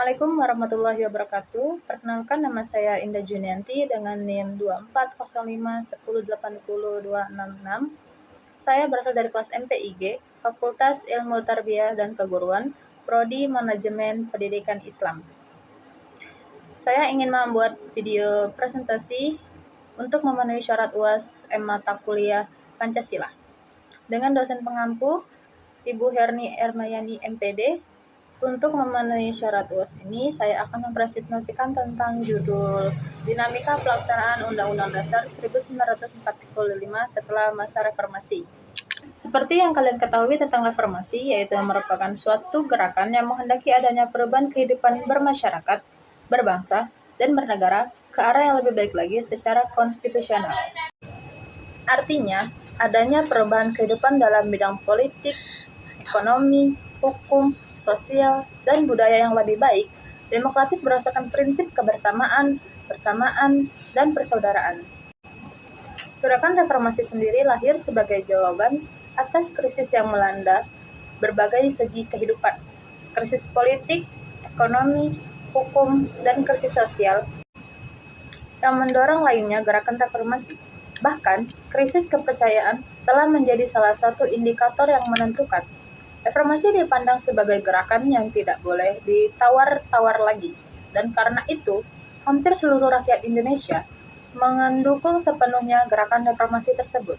Assalamualaikum warahmatullahi wabarakatuh. Perkenalkan, nama saya Indah Junianti dengan NIM 240510802666. Saya berasal dari kelas MPIG, Fakultas Ilmu Tarbiyah dan Keguruan, Prodi Manajemen Pendidikan Islam. Saya ingin membuat video presentasi untuk memenuhi syarat UAS M mata kuliah Pancasila. Dengan dosen pengampu, Ibu Herni Ermayani MPD. Untuk memenuhi syarat UAS ini, saya akan mempresentasikan tentang judul Dinamika Pelaksanaan Undang-Undang Dasar 1945 setelah masa reformasi. Seperti yang kalian ketahui tentang reformasi, yaitu merupakan suatu gerakan yang menghendaki adanya perubahan kehidupan bermasyarakat, berbangsa, dan bernegara ke arah yang lebih baik lagi secara konstitusional. Artinya, adanya perubahan kehidupan dalam bidang politik, ekonomi, hukum, sosial, dan budaya yang lebih baik, demokratis berdasarkan prinsip kebersamaan, persamaan, dan persaudaraan. Gerakan reformasi sendiri lahir sebagai jawaban atas krisis yang melanda berbagai segi kehidupan, krisis politik, ekonomi, hukum, dan krisis sosial yang mendorong lainnya gerakan reformasi. Bahkan, krisis kepercayaan telah menjadi salah satu indikator yang menentukan. Reformasi dipandang sebagai gerakan yang tidak boleh ditawar-tawar lagi, dan karena itu, hampir seluruh rakyat Indonesia mendukung sepenuhnya gerakan reformasi tersebut.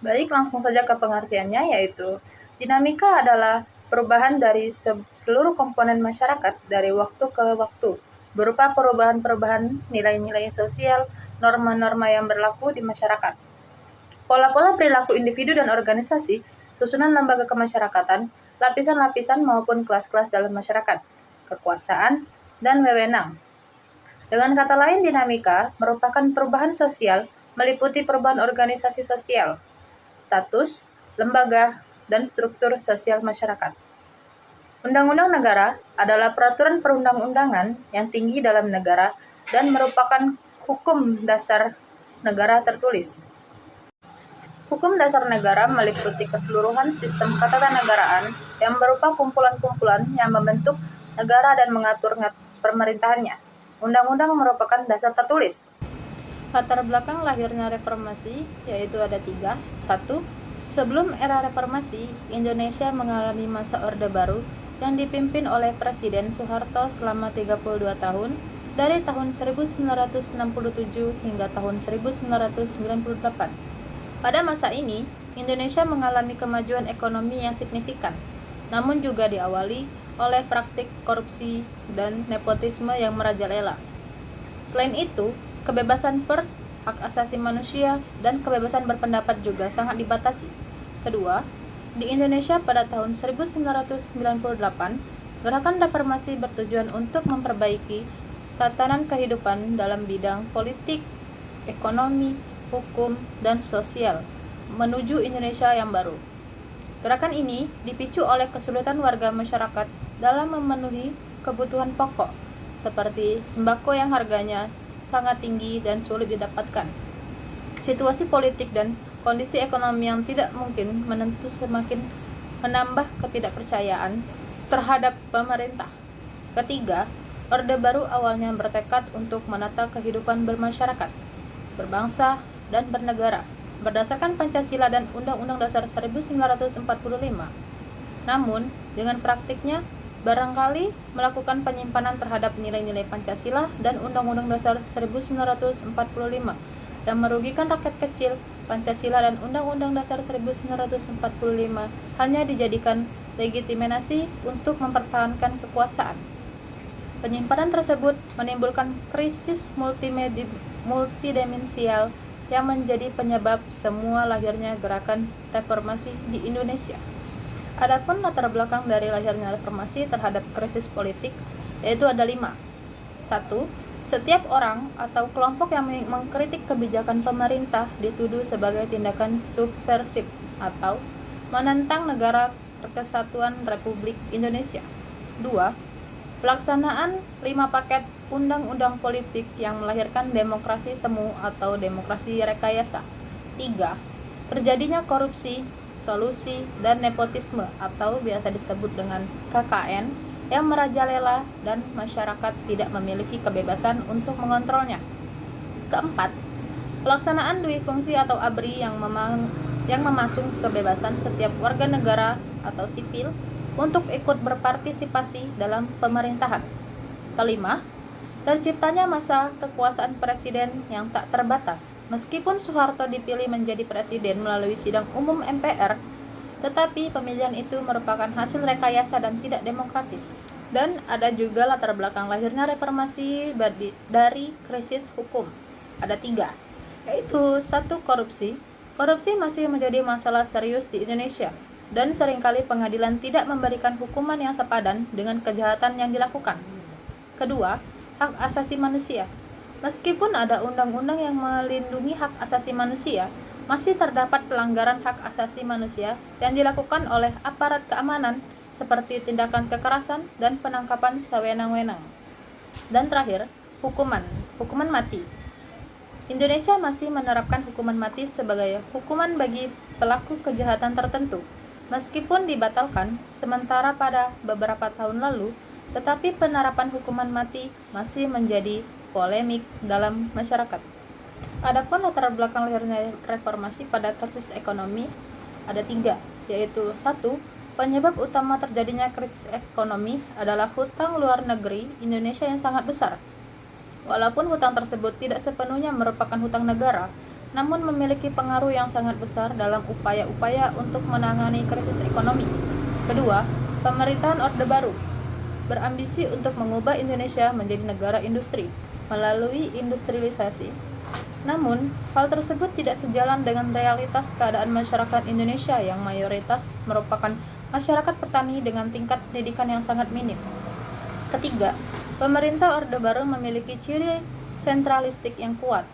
Baik, langsung saja ke pengertiannya, yaitu dinamika adalah perubahan dari seluruh komponen masyarakat dari waktu ke waktu, berupa perubahan-perubahan nilai-nilai sosial, norma-norma yang berlaku di masyarakat. Pola-pola perilaku individu dan organisasi, susunan lembaga kemasyarakatan, lapisan-lapisan maupun kelas-kelas dalam masyarakat, kekuasaan, dan wewenang. Dengan kata lain, dinamika merupakan perubahan sosial meliputi perubahan organisasi sosial, status, lembaga, dan struktur sosial masyarakat. Undang-undang negara adalah peraturan perundang-undangan yang tinggi dalam negara dan merupakan hukum dasar negara tertulis. Hukum dasar negara meliputi keseluruhan sistem ketatanegaraan yang berupa kumpulan-kumpulan yang membentuk negara dan mengatur pemerintahannya. Undang-undang merupakan dasar tertulis. Latar belakang lahirnya reformasi yaitu ada 3. 1. Sebelum era reformasi, Indonesia mengalami masa Orde Baru yang dipimpin oleh Presiden Soeharto selama 32 tahun dari tahun 1967 hingga tahun 1998. Pada masa ini, Indonesia mengalami kemajuan ekonomi yang signifikan, namun juga diawali oleh praktik korupsi dan nepotisme yang merajalela. Selain itu, kebebasan pers, hak asasi manusia, dan kebebasan berpendapat juga sangat dibatasi. Kedua, di Indonesia pada tahun 1998, gerakan reformasi bertujuan untuk memperbaiki tatanan kehidupan dalam bidang politik, ekonomi, hukum, dan sosial menuju Indonesia yang baru. Gerakan ini dipicu oleh kesulitan warga masyarakat dalam memenuhi kebutuhan pokok seperti sembako yang harganya sangat tinggi dan sulit didapatkan. Situasi politik dan kondisi ekonomi yang tidak mungkin menentu semakin menambah ketidakpercayaan terhadap pemerintah. Ketiga, Orde Baru awalnya bertekad untuk menata kehidupan bermasyarakat, berbangsa, dan bernegara berdasarkan Pancasila dan Undang-Undang Dasar 1945. Namun, dengan praktiknya barangkali melakukan penyimpanan terhadap nilai-nilai Pancasila dan Undang-Undang Dasar 1945 dan merugikan rakyat kecil. Pancasila dan Undang-Undang Dasar 1945 hanya dijadikan legitimasi untuk mempertahankan kekuasaan. Penyimpanan tersebut menimbulkan krisis multidimensial yang menjadi penyebab semua lahirnya gerakan reformasi di Indonesia. Adapun latar belakang dari lahirnya reformasi terhadap krisis politik yaitu ada 5. 1. Setiap orang atau kelompok yang mengkritik kebijakan pemerintah dituduh sebagai tindakan subversif atau menentang negara Kesatuan Republik Indonesia. 2. Pelaksanaan 5 paket undang-undang politik yang melahirkan demokrasi semu atau demokrasi rekayasa. 3. Terjadinya korupsi, solusi, dan nepotisme atau biasa disebut dengan KKN yang merajalela dan masyarakat tidak memiliki kebebasan untuk mengontrolnya. Keempat, pelaksanaan dui fungsi atau ABRI yang memasung kebebasan setiap warga negara atau sipil untuk ikut berpartisipasi dalam pemerintahan. Kelima, terciptanya masa kekuasaan presiden yang tak terbatas. Meskipun Soeharto dipilih menjadi presiden melalui sidang umum MPR, tetapi pemilihan itu merupakan hasil rekayasa dan tidak demokratis. Dan ada juga latar belakang lahirnya reformasi dari krisis hukum. Ada 3, yaitu 1. Korupsi. Korupsi masih menjadi masalah serius di Indonesia, dan seringkali pengadilan tidak memberikan hukuman yang sepadan dengan kejahatan yang dilakukan. Kedua, hak asasi manusia. Meskipun ada undang-undang yang melindungi hak asasi manusia, masih terdapat pelanggaran hak asasi manusia yang dilakukan oleh aparat keamanan seperti tindakan kekerasan dan penangkapan sewenang-wenang. Dan terakhir, hukuman mati. Indonesia masih menerapkan hukuman mati sebagai hukuman bagi pelaku kejahatan tertentu. Meskipun dibatalkan sementara pada beberapa tahun lalu, tetapi penerapan hukuman mati masih menjadi polemik dalam masyarakat. Adapun latar belakang lahirnya reformasi pada krisis ekonomi ada 3, yaitu 1. Penyebab utama terjadinya krisis ekonomi adalah hutang luar negeri Indonesia yang sangat besar. Walaupun hutang tersebut tidak sepenuhnya merupakan hutang negara, namun memiliki pengaruh yang sangat besar dalam upaya-upaya untuk menangani krisis ekonomi. Kedua, pemerintahan Orde Baru berambisi untuk mengubah Indonesia menjadi negara industri melalui industrialisasi. Namun, hal tersebut tidak sejalan dengan realitas keadaan masyarakat Indonesia yang mayoritas merupakan masyarakat petani dengan tingkat pendidikan yang sangat minim. Ketiga, pemerintah Orde Baru memiliki ciri sentralistik yang kuat,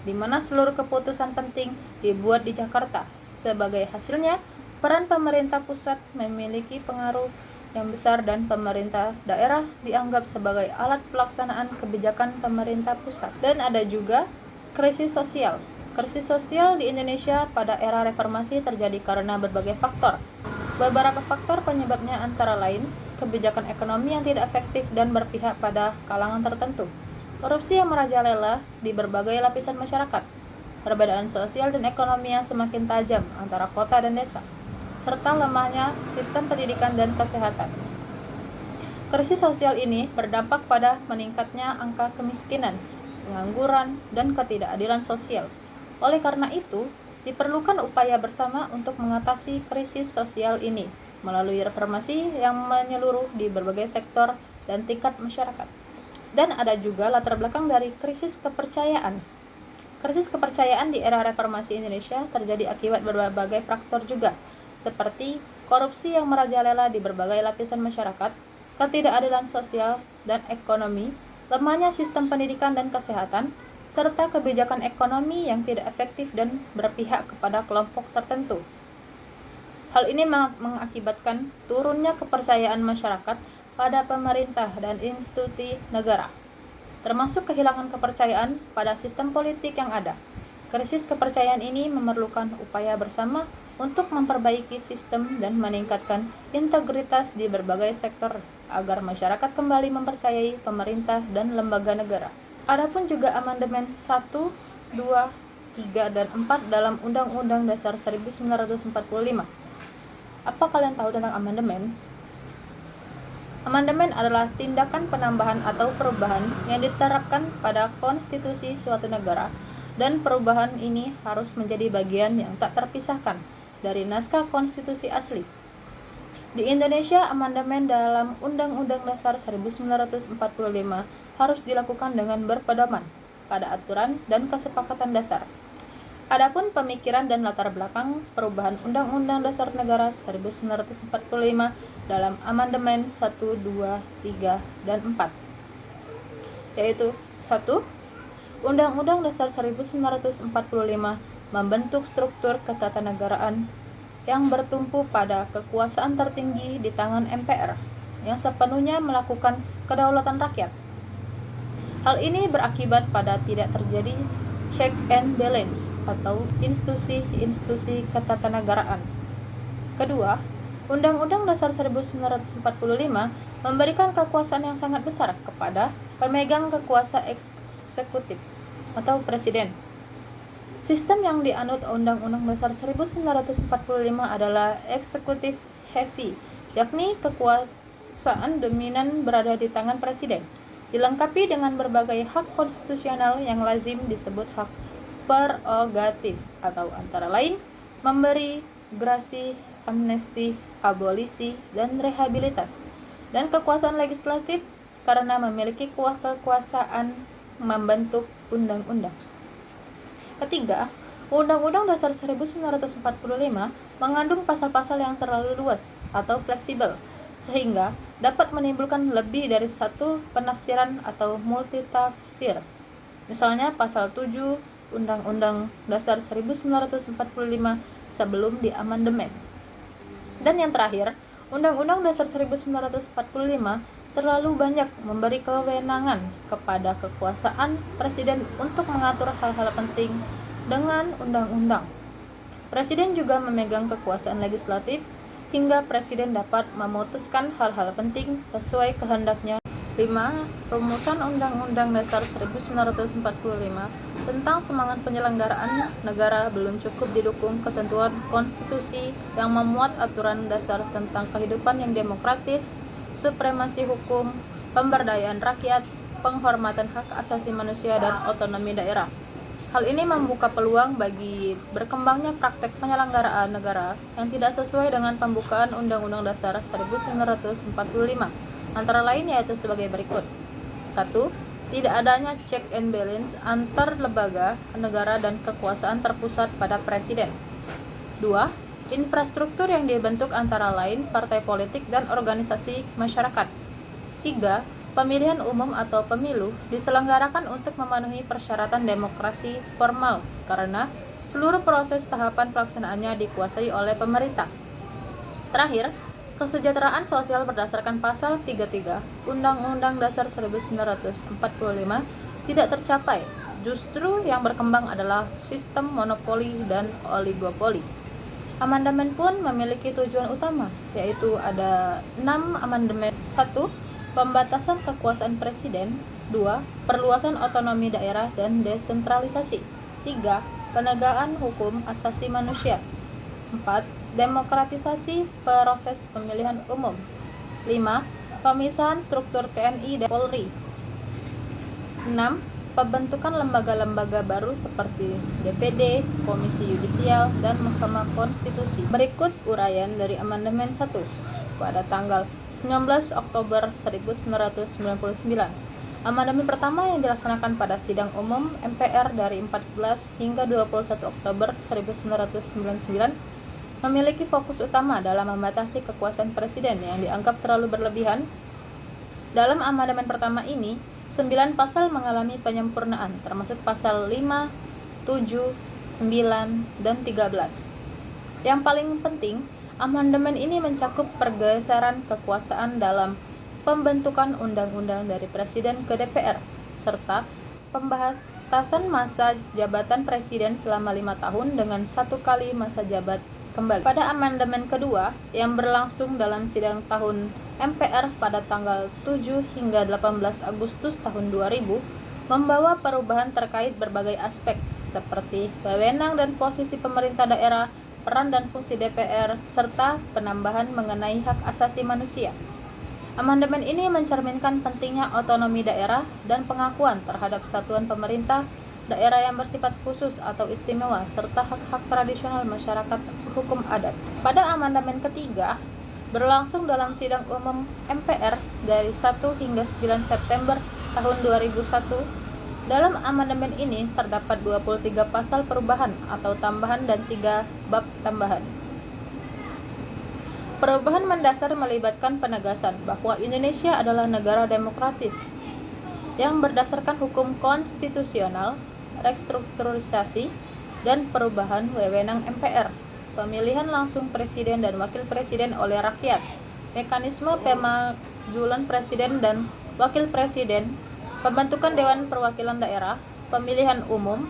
di mana seluruh keputusan penting dibuat di Jakarta. Sebagai hasilnya, peran pemerintah pusat memiliki pengaruh yang besar dan pemerintah daerah dianggap sebagai alat pelaksanaan kebijakan pemerintah pusat. Dan ada juga krisis sosial. Krisis sosial di Indonesia pada era reformasi terjadi karena berbagai faktor. Beberapa faktor penyebabnya antara lain kebijakan ekonomi yang tidak efektif dan berpihak pada kalangan tertentu, korupsi yang merajalela di berbagai lapisan masyarakat, perbedaan sosial dan ekonomi yang semakin tajam antara kota dan desa, serta lemahnya sistem pendidikan dan kesehatan. Krisis sosial ini berdampak pada meningkatnya angka kemiskinan, pengangguran, dan ketidakadilan sosial. Oleh karena itu, diperlukan upaya bersama untuk mengatasi krisis sosial ini melalui reformasi yang menyeluruh di berbagai sektor dan tingkat masyarakat. Dan ada juga latar belakang dari krisis kepercayaan. Krisis kepercayaan di era reformasi Indonesia terjadi akibat berbagai faktor juga, seperti korupsi yang merajalela di berbagai lapisan masyarakat, ketidakadilan sosial dan ekonomi, lemahnya sistem pendidikan dan kesehatan, serta kebijakan ekonomi yang tidak efektif dan berpihak kepada kelompok tertentu. Hal ini mengakibatkan turunnya kepercayaan masyarakat pada pemerintah dan institusi negara, termasuk kehilangan kepercayaan pada sistem politik yang ada. Krisis kepercayaan ini memerlukan upaya bersama untuk memperbaiki sistem dan meningkatkan integritas di berbagai sektor agar masyarakat kembali mempercayai pemerintah dan lembaga negara. Adapun juga amandemen 1, 2, 3, dan 4 dalam Undang-Undang Dasar 1945. Apa kalian tahu tentang amandemen? Amandemen adalah tindakan penambahan atau perubahan yang diterapkan pada konstitusi suatu negara, dan perubahan ini harus menjadi bagian yang tak terpisahkan dari naskah konstitusi asli. Di Indonesia, amandemen dalam Undang-Undang Dasar 1945 harus dilakukan dengan berpedoman pada aturan dan kesepakatan dasar. Adapun pemikiran dan latar belakang perubahan Undang-Undang Dasar Negara 1945 dalam amandemen 1, 2, 3, dan 4, yaitu 1. Undang-Undang Dasar 1945 membentuk struktur ketatanegaraan yang bertumpu pada kekuasaan tertinggi di tangan MPR yang sepenuhnya melakukan kedaulatan rakyat. Hal ini berakibat pada tidak terjadi check and balance atau institusi-institusi ketatanegaraan. Kedua, Undang-Undang Dasar 1945 memberikan kekuasaan yang sangat besar kepada pemegang kekuasaan eksekutif atau presiden. Sistem yang dianut Undang-Undang Dasar 1945 adalah executive heavy, yakni kekuasaan dominan berada di tangan presiden, dilengkapi dengan berbagai hak konstitusional yang lazim disebut hak prerogatif, atau antara lain memberi gerasi, amnesti, abolisi, dan rehabilitas, dan kekuasaan legislatif karena memiliki kekuasaan membentuk undang-undang. Ketiga, Undang-Undang Dasar 1945 mengandung pasal-pasal yang terlalu luas atau fleksibel, sehingga dapat menimbulkan lebih dari satu penafsiran atau multitafsir. Misalnya pasal 7 Undang-Undang Dasar 1945 sebelum diamandemen. Dan yang terakhir, Undang-Undang Dasar 1945 terlalu banyak memberi kewenangan kepada kekuasaan presiden untuk mengatur hal-hal penting dengan undang-undang. Presiden juga memegang kekuasaan legislatif hingga presiden dapat memutuskan hal-hal penting sesuai kehendaknya. 5. Rumusan Undang-Undang Dasar 1945 tentang semangat penyelenggaraan negara belum cukup didukung ketentuan konstitusi yang memuat aturan dasar tentang kehidupan yang demokratis, supremasi hukum, pemberdayaan rakyat, penghormatan hak asasi manusia, dan otonomi daerah. Hal ini membuka peluang bagi berkembangnya praktek penyelenggaraan negara yang tidak sesuai dengan pembukaan Undang-Undang Dasar 1945, antara lain yaitu sebagai berikut. 1. Tidak adanya check and balance antar lembaga negara dan kekuasaan terpusat pada presiden. 2. Infrastruktur yang dibentuk antara lain partai politik dan organisasi masyarakat. 3. Pemilihan umum atau pemilu diselenggarakan untuk memenuhi persyaratan demokrasi formal karena seluruh proses tahapan pelaksanaannya dikuasai oleh pemerintah. Terakhir, kesejahteraan sosial berdasarkan pasal 33 Undang-Undang Dasar 1945 tidak tercapai. Justru yang berkembang adalah sistem monopoli dan oligopoli. Amandemen pun memiliki tujuan utama, yaitu ada 6 amandemen. 1. Pembatasan kekuasaan presiden. 2. Perluasan otonomi daerah dan desentralisasi. 3. Penegakan hukum asasi manusia. 4. Demokratisasi proses pemilihan umum. 5. Pemisahan struktur TNI dan Polri. 6. Pembentukan lembaga-lembaga baru seperti DPD, Komisi Yudisial, dan Mahkamah Konstitusi. Berikut uraian dari Amandemen 1 pada tanggal 19 Oktober 1999. Amandemen pertama yang dilaksanakan pada sidang umum MPR dari 14 hingga 21 Oktober 1999 memiliki fokus utama dalam membatasi kekuasaan presiden yang dianggap terlalu berlebihan. Dalam amandemen pertama ini, 9 pasal mengalami penyempurnaan, termasuk pasal 5, 7, 9, dan 13. Yang paling penting, amandemen ini mencakup pergeseran kekuasaan dalam pembentukan undang-undang dari presiden ke DPR, serta pembatasan masa jabatan presiden selama 5 tahun dengan 1 kali masa jabat kembali. Pada amandemen kedua yang berlangsung dalam sidang tahun MPR pada tanggal 7 hingga 18 Agustus tahun 2000 membawa perubahan terkait berbagai aspek seperti wewenang dan posisi pemerintah daerah, peran dan fungsi DPR, serta penambahan mengenai hak asasi manusia. Amandemen ini mencerminkan pentingnya otonomi daerah dan pengakuan terhadap satuan pemerintah daerah yang bersifat khusus atau istimewa, serta hak-hak tradisional masyarakat hukum adat. Pada amandemen ketiga, berlangsung dalam sidang umum MPR dari 1 hingga 9 September tahun 2001. Dalam amandemen ini terdapat 23 pasal perubahan atau tambahan dan 3 bab tambahan. Perubahan mendasar melibatkan penegasan bahwa Indonesia adalah negara demokratis yang berdasarkan hukum konstitusional, restrukturisasi, dan perubahan wewenang MPR, pemilihan langsung presiden dan wakil presiden oleh rakyat, mekanisme pemajulan presiden dan wakil presiden, pembentukan Dewan Perwakilan Daerah, pemilihan umum,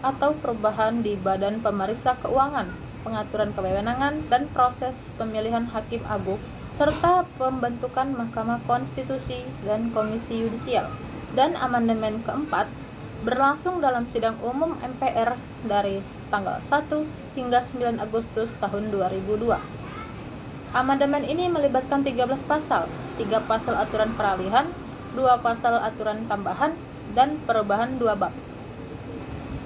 atau perubahan di Badan Pemeriksa Keuangan, pengaturan kewenangan dan proses pemilihan hakim agung, serta pembentukan Mahkamah Konstitusi dan Komisi Yudisial. Dan amandemen keempat berlangsung dalam sidang umum MPR dari tanggal 1 hingga 9 Agustus tahun 2002. Amandemen ini melibatkan 13 pasal, 3 pasal aturan peralihan, 2 pasal aturan tambahan, dan perubahan 2 bab.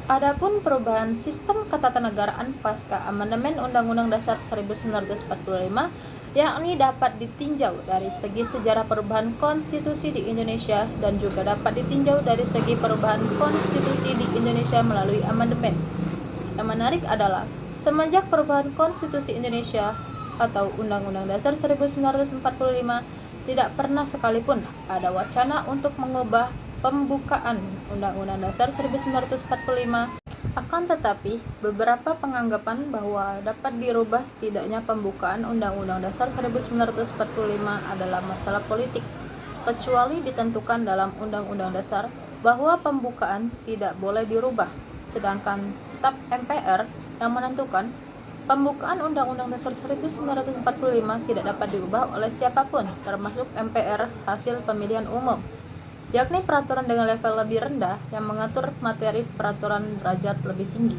Adapun perubahan sistem ketatanegaraan pasca amandemen Undang-Undang Dasar 1945, yakni dapat ditinjau dari segi sejarah perubahan konstitusi di Indonesia dan juga dapat ditinjau dari segi perubahan konstitusi di Indonesia melalui amandemen. Yang menarik adalah, semenjak perubahan konstitusi Indonesia atau Undang-Undang Dasar 1945, tidak pernah sekalipun ada wacana untuk mengubah pembukaan Undang-Undang Dasar 1945. Akan tetapi, beberapa penganggapan bahwa dapat dirubah tidaknya pembukaan Undang-Undang Dasar 1945 adalah masalah politik, kecuali ditentukan dalam Undang-Undang Dasar bahwa pembukaan tidak boleh dirubah, sedangkan Tetap MPR yang menentukan pembukaan Undang-Undang Dasar 1945 tidak dapat diubah oleh siapapun, termasuk MPR hasil pemilihan umum, yakni peraturan dengan level lebih rendah yang mengatur materi peraturan derajat lebih tinggi.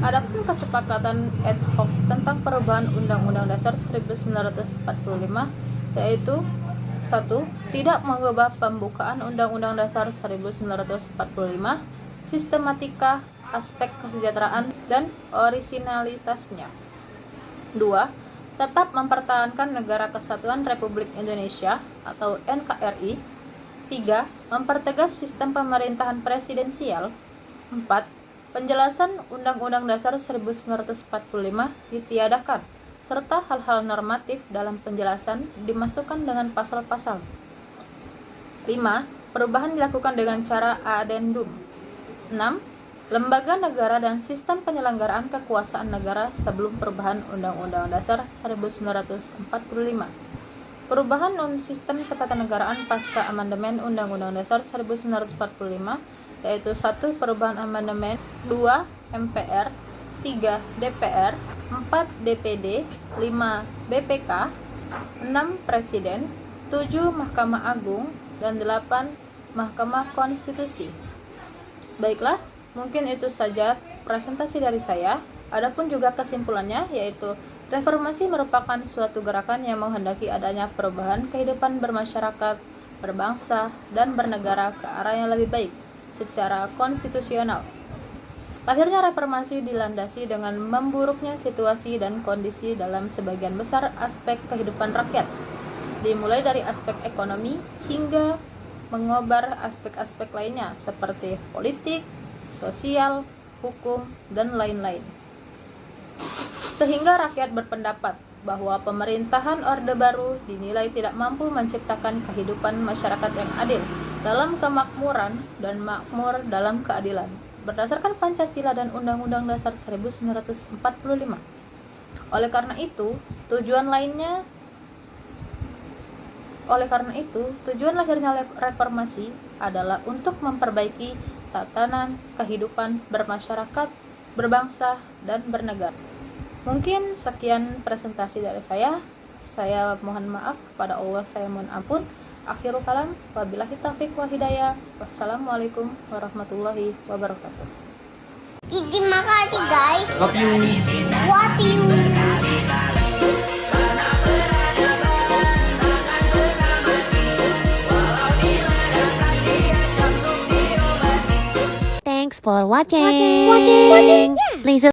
Adapun kesepakatan ad hoc tentang perubahan Undang-Undang Dasar 1945 yaitu 1. Tidak mengubah pembukaan Undang-Undang Dasar 1945, sistematika, aspek kesejahteraan, dan orisinalitasnya. 2. Tetap mempertahankan Negara Kesatuan Republik Indonesia atau NKRI. 3. Mempertegas sistem pemerintahan presidensial. 4. Penjelasan Undang-Undang Dasar 1945 ditiadakan, serta hal-hal normatif dalam penjelasan dimasukkan dengan pasal-pasal. 5. Perubahan dilakukan dengan cara adendum. 6. Lembaga negara dan sistem penyelenggaraan kekuasaan negara sebelum perubahan Undang-Undang Dasar 1945. Perubahan sistem ketatanegaraan pasca amandemen Undang-Undang Dasar 1945 yaitu 1. Perubahan amandemen, 2. MPR, 3. DPR, 4. DPD, 5. BPK, 6. Presiden, 7. Mahkamah Agung, dan 8. Mahkamah Konstitusi. Baiklah, mungkin itu saja presentasi dari saya. Adapun juga kesimpulannya yaitu reformasi merupakan suatu gerakan yang menghendaki adanya perubahan kehidupan bermasyarakat, berbangsa, dan bernegara ke arah yang lebih baik secara konstitusional. Akhirnya reformasi dilandasi dengan memburuknya situasi dan kondisi dalam sebagian besar aspek kehidupan rakyat, dimulai dari aspek ekonomi hingga mengobar aspek-aspek lainnya seperti politik, sosial, hukum, dan lain-lain. Sehingga rakyat berpendapat bahwa pemerintahan Orde Baru dinilai tidak mampu menciptakan kehidupan masyarakat yang adil dalam kemakmuran dan makmur dalam keadilan berdasarkan Pancasila dan Undang-Undang Dasar 1945. Oleh karena itu, tujuan lahirnya reformasi adalah untuk memperbaiki tatanan kehidupan bermasyarakat, berbangsa, dan bernegara. Mungkin sekian presentasi dari saya. Saya mohon maaf kepada Allah, saya mohon ampun. Akhirul kalam, wabillahi taufiq wal hidayah. Wassalamualaikum warahmatullahi wabarakatuh. Terima kasih guys. Love you. Thanks for watching. Please